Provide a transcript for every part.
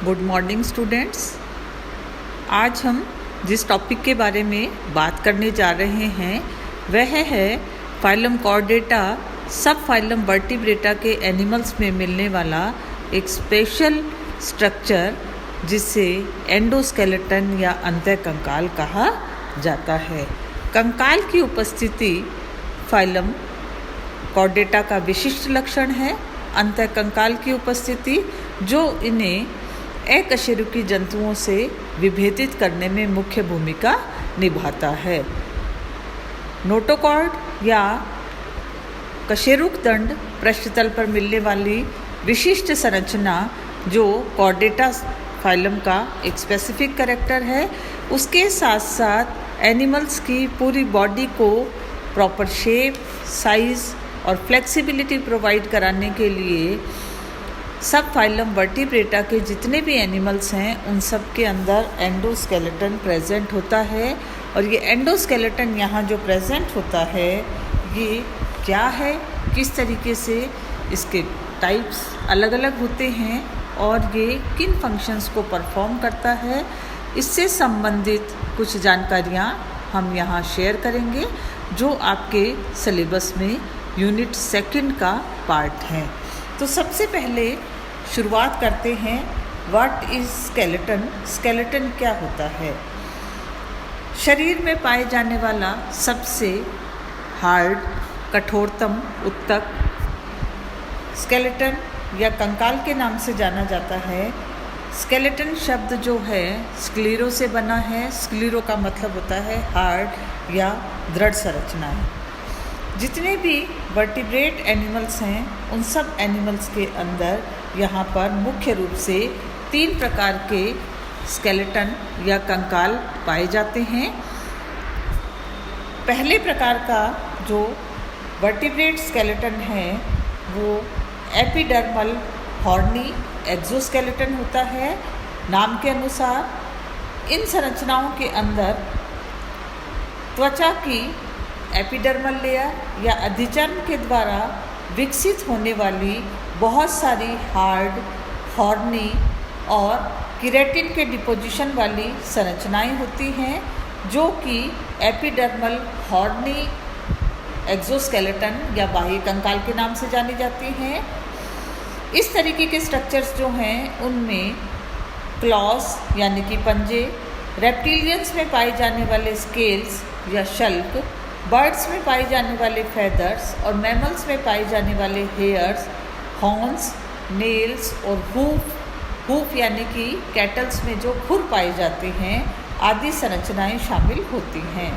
Good morning students. आज हम जिस टॉपिक के बारे में बात करने जा रहे हैं वह है फाइलम कॉर्डेटा सब फाइलम वर्टिब्रेटा के एनिमल्स में मिलने वाला एक स्पेशल स्ट्रक्चर जिसे एंडोस्केलेटन या अंतःकंकाल कहा जाता है। कंकाल की उपस्थिति फाइलम कॉर्डेटा का विशिष्ट लक्षण है। अंतःकंकाल की उपस्थिति जो इन्हें अकशेरुकी जंतुओं से विभेदित करने में मुख्य भूमिका निभाता है। नोटोकॉर्ड या कशेरुक दंड पृष्ठतल पर मिलने वाली विशिष्ट संरचना जो कॉर्डेटा फाइलम का एक स्पेसिफिक कैरेक्टर है, उसके साथ साथ एनिमल्स की पूरी बॉडी को प्रॉपर शेप, साइज और फ्लेक्सिबिलिटी प्रोवाइड कराने के लिए सब फाइलम वर्टिब्रेटा के जितने भी एनिमल्स हैं उन सब के अंदर एंडोस्केलेटन प्रेजेंट होता है। और ये एंडोस्केलेटन यहाँ जो प्रेजेंट होता है ये क्या है, किस तरीके से इसके टाइप्स अलग अलग होते हैं और ये किन फंक्शंस को परफॉर्म करता है, इससे संबंधित कुछ जानकारियाँ हम यहाँ शेयर करेंगे जो आपके सिलेबस में यूनिट 2 का पार्ट है। तो सबसे पहले शुरुआत करते हैं, व्हाट इज़ स्केलेटन। स्केलेटन क्या होता है? शरीर में पाए जाने वाला सबसे हार्ड, कठोरतम उत्तक स्केलेटन या कंकाल के नाम से जाना जाता है। स्केलेटन शब्द जो है स्क्लीरो से बना है। स्क्लीरो का मतलब होता है हार्ड या दृढ़ संरचनाएं। जितने भी वर्टिब्रेट एनिमल्स हैं उन सब एनिमल्स के अंदर यहाँ पर मुख्य रूप से 3 प्रकार के स्केलेटन या कंकाल पाए जाते हैं। पहले प्रकार का जो वर्टिब्रेट स्केलेटन है वो एपिडर्मल हॉर्नी एक्सोस्केलेटन होता है। नाम के अनुसार इन संरचनाओं के अंदर त्वचा की एपिडर्मल लेयर या अधिचर्म के द्वारा विकसित होने वाली बहुत सारी हार्ड, हॉर्नी और केराटिन के डिपोजिशन वाली संरचनाएं होती हैं जो कि एपिडर्मल हॉर्नी एक्सोस्केलेटन या बाह्य कंकाल के नाम से जानी जाती हैं। इस तरीके के स्ट्रक्चर्स जो हैं उनमें क्लॉस यानी कि पंजे, रेप्टिलियंस में पाए जाने वाले स्केल्स या शल्क, बर्ड्स में पाए जाने वाले फेदर्स और मैमल्स में पाए जाने वाले हेयर्स, हॉर्न्स, नेल्स और हूफ यानी कि कैटल्स में जो खुर पाए जाते हैं आदि संरचनाएं शामिल होती हैं।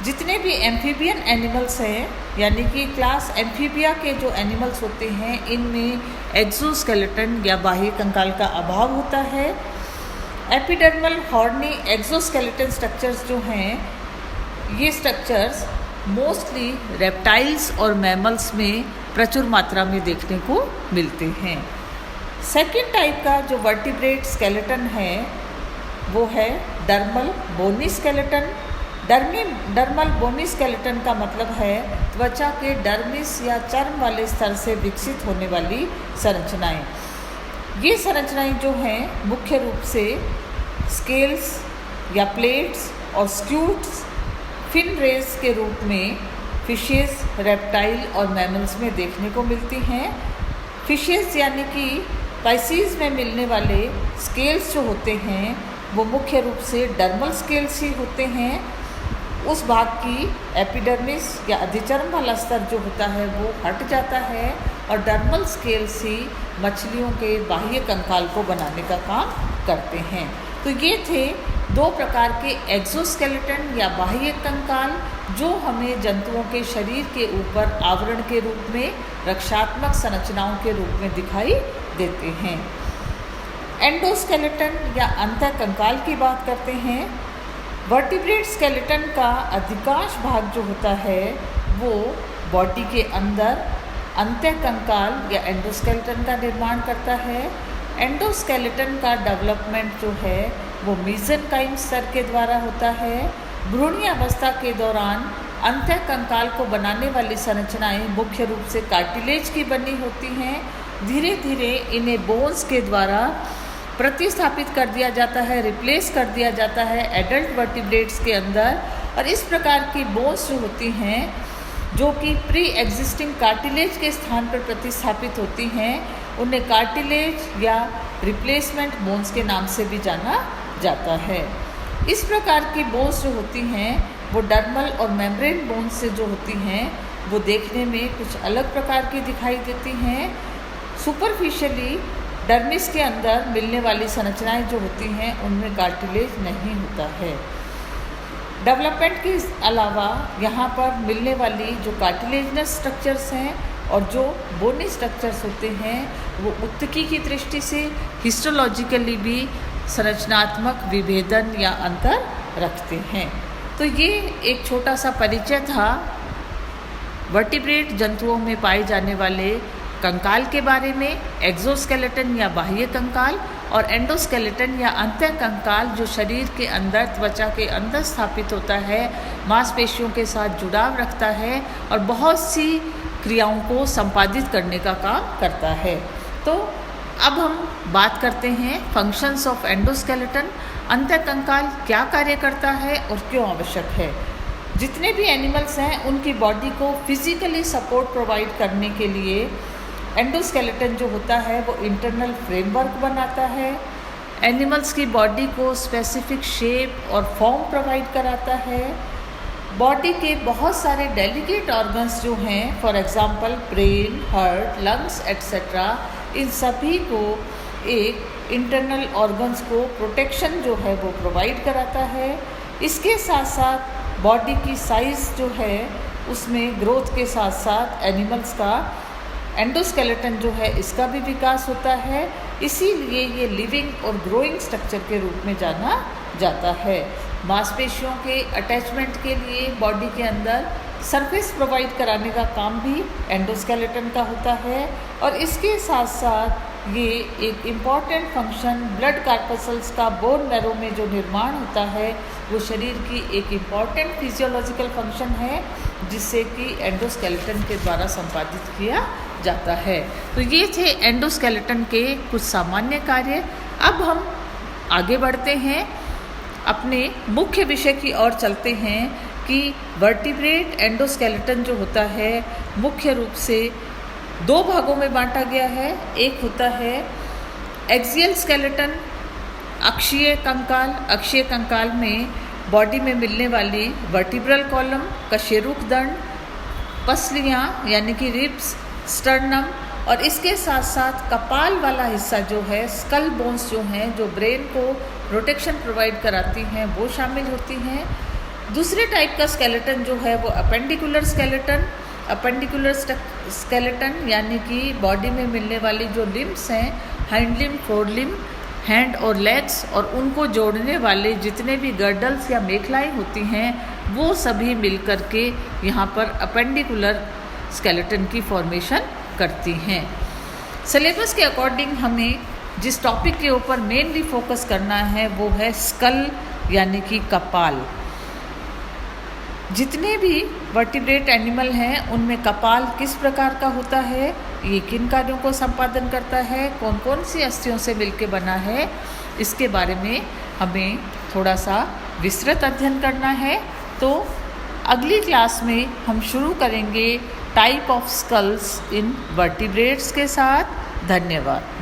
जितने भी एम्फीबियन एनिमल्स हैं यानी कि क्लास एम्फीबिया के जो एनिमल्स होते हैं इनमें एक्सोस्केलेटन या बाह्य कंकाल का अभाव होता है। एपिडर्मल हॉर्नी एक्सोस्केलेटन स्ट्रक्चर्स जो हैं ये स्ट्रक्चर्स मोस्टली रेप्टाइल्स और मैमल्स में प्रचुर मात्रा में देखने को मिलते हैं। सेकेंड टाइप का जो वर्टिब्रेट स्केलेटन है वो है dermal bony skeleton. Dermal bony skeleton का मतलब है त्वचा के डर्मिस या चर्म वाले स्तर से विकसित होने वाली संरचनाएं। ये संरचनाएं जो हैं मुख्य रूप से स्केल्स या प्लेट्स और स्क्यूट्स, फिन रेस के रूप में फिशेस, रेप्टाइल और मैमल्स में देखने को मिलती हैं। फिशेस यानी कि पाइसीज में मिलने वाले स्केल्स जो होते हैं वो मुख्य रूप से डर्मल स्केल्स ही होते हैं। उस भाग की एपिडर्मिस या अधिचर्म वाला स्तर जो होता है वो हट जाता है और डर्मल स्केल्स ही मछलियों के बाह्य कंकाल को बनाने का काम करते हैं। तो ये थे 2 प्रकार के एक्सोस्केलेटन या बाह्य कंकाल जो हमें जंतुओं के शरीर के ऊपर आवरण के रूप में, रक्षात्मक संरचनाओं के रूप में दिखाई देते हैं। एंडोस्केलेटन या अंतःकंकाल की बात करते हैं। वर्टिब्रेट स्केलेटन का अधिकांश भाग जो होता है वो बॉडी के अंदर अंतःकंकाल या एंडोस्केलेटन का निर्माण करता है। एंडोस्केलेटन का डेवलपमेंट जो है वो मीसेनकाइम स्तर के द्वारा होता है। भ्रूणीय अवस्था के दौरान अंतःकंकाल को बनाने वाली संरचनाएं मुख्य रूप से कार्टिलेज की बनी होती हैं। धीरे धीरे इन्हें बोन्स के द्वारा प्रतिस्थापित कर दिया जाता है, रिप्लेस कर दिया जाता है एडल्ट वर्टिब्रेट्स के अंदर। और इस प्रकार की बोन्स जो होती हैं, जो कि प्री एग्जिस्टिंग कार्टिलेज के स्थान पर प्रतिस्थापित होती हैं, उन्हें कार्टिलेज या रिप्लेसमेंट बोन्स के नाम से भी जाना जाता है। इस प्रकार की बोन्स जो होती हैं वो डर्मल और मेम्ब्रेन बोन्स से जो होती हैं वो देखने में कुछ अलग प्रकार की दिखाई देती हैं। सुपरफिशियली डर्मिस के अंदर मिलने वाली संरचनाएं जो होती हैं उनमें कार्टिलेज नहीं होता है। डेवलपमेंट के अलावा यहाँ पर मिलने वाली जो कार्टिलेजनस स्ट्रक्चर्स हैं और जो बोनी स्ट्रक्चर्स होते हैं वो उत्तकी की दृष्टि से हिस्टोलॉजिकली भी संरचनात्मक विभेदन या अंतर रखते हैं। तो ये एक छोटा सा परिचय था वर्टिब्रेट जंतुओं में पाए जाने वाले कंकाल के बारे में, एक्सोस्केलेटन या बाह्य कंकाल और एंडोस्केलेटन या अंतः कंकाल जो शरीर के अंदर, त्वचा के अंदर स्थापित होता है, मांसपेशियों के साथ जुड़ाव रखता है और बहुत सी क्रियाओं को संपादित करने का काम करता है। तो अब हम बात करते हैं फंक्शंस ऑफ एंडोस्केलेटन। अंतः कंकाल क्या कार्य करता है और क्यों आवश्यक है। जितने भी एनिमल्स हैं उनकी बॉडी को फिजिकली सपोर्ट प्रोवाइड करने के लिए एंडोस्केलेटन जो होता है वो इंटरनल फ्रेमवर्क बनाता है, एनिमल्स की बॉडी को स्पेसिफिक शेप और फॉर्म प्रोवाइड कराता है। बॉडी के बहुत सारे डेलिकेट ऑर्गन्स जो हैं, for example brain, heart, lungs etcetera, इन सभी को एक इंटरनल ऑर्गन्स को प्रोटेक्शन जो है वो प्रोवाइड कराता है। इसके साथ साथ बॉडी की साइज़ जो है उसमें ग्रोथ के साथ साथ एनिमल्स का एंडोस्केलेटन जो है इसका भी विकास होता है। इसीलिए ये लिविंग और ग्रोइंग स्ट्रक्चर के रूप में जाना जाता है। मांसपेशियों के अटैचमेंट के लिए बॉडी के अंदर सरफेस प्रोवाइड कराने का काम भी एंडोस्केलेटन का होता है। और इसके साथ साथ ये एक इम्पॉर्टेंट फंक्शन ब्लड कार्पसल्स का बोन मैरो में जो निर्माण होता है वो शरीर की एक इम्पॉर्टेंट फिजियोलॉजिकल फंक्शन है जिससे कि एंडोस्केलेटन के द्वारा संपादित किया जाता है। तो ये थे एंडोस्केलेटन के कुछ सामान्य कार्य। अब हम आगे बढ़ते हैं, अपने मुख्य विषय की ओर चलते हैं कि वर्टिब्रेट एंडोस्केलेटन जो होता है मुख्य रूप से दो भागों में बांटा गया है। एक होता है एक्सियल स्केलेटन, अक्षीय कंकाल। अक्षीय कंकाल में बॉडी में मिलने वाली वर्टिब्रल कॉलम, कशेरुकदंड, पसलियाँ यानी कि रिब्स, स्टर्नम और इसके साथ साथ कपाल वाला हिस्सा जो है, स्कल बोन्स जो हैं जो ब्रेन को प्रोटेक्शन प्रोवाइड कराती हैं वो शामिल होती हैं। दूसरे टाइप का स्केलेटन जो है वो अपेंडिकुलर स्केलेटन। अपेंडिकुलर स्केलेटन यानी कि बॉडी में मिलने वाली जो लिम्स हैं, hind limb, four limb, hand और लेग्स और उनको जोड़ने वाले जितने भी गर्डल्स या मेखलाएँ होती हैं वो सभी मिलकर के यहाँ पर अपेंडिकुलर स्केलेटन की फॉर्मेशन करती हैं। सिलेबस के अकॉर्डिंग हमें जिस टॉपिक के ऊपर मेनली फोकस करना है वो है स्कल यानी कि कपाल। जितने भी वर्टिब्रेट एनिमल हैं उनमें कपाल किस प्रकार का होता है, ये किन कार्यों को संपादन करता है, कौन कौन सी अस्थियों से मिलकर बना है, इसके बारे में हमें थोड़ा सा विस्तृत अध्ययन करना है। तो अगली क्लास में हम शुरू करेंगे type of skulls in vertebrates के साथ। धन्यवाद।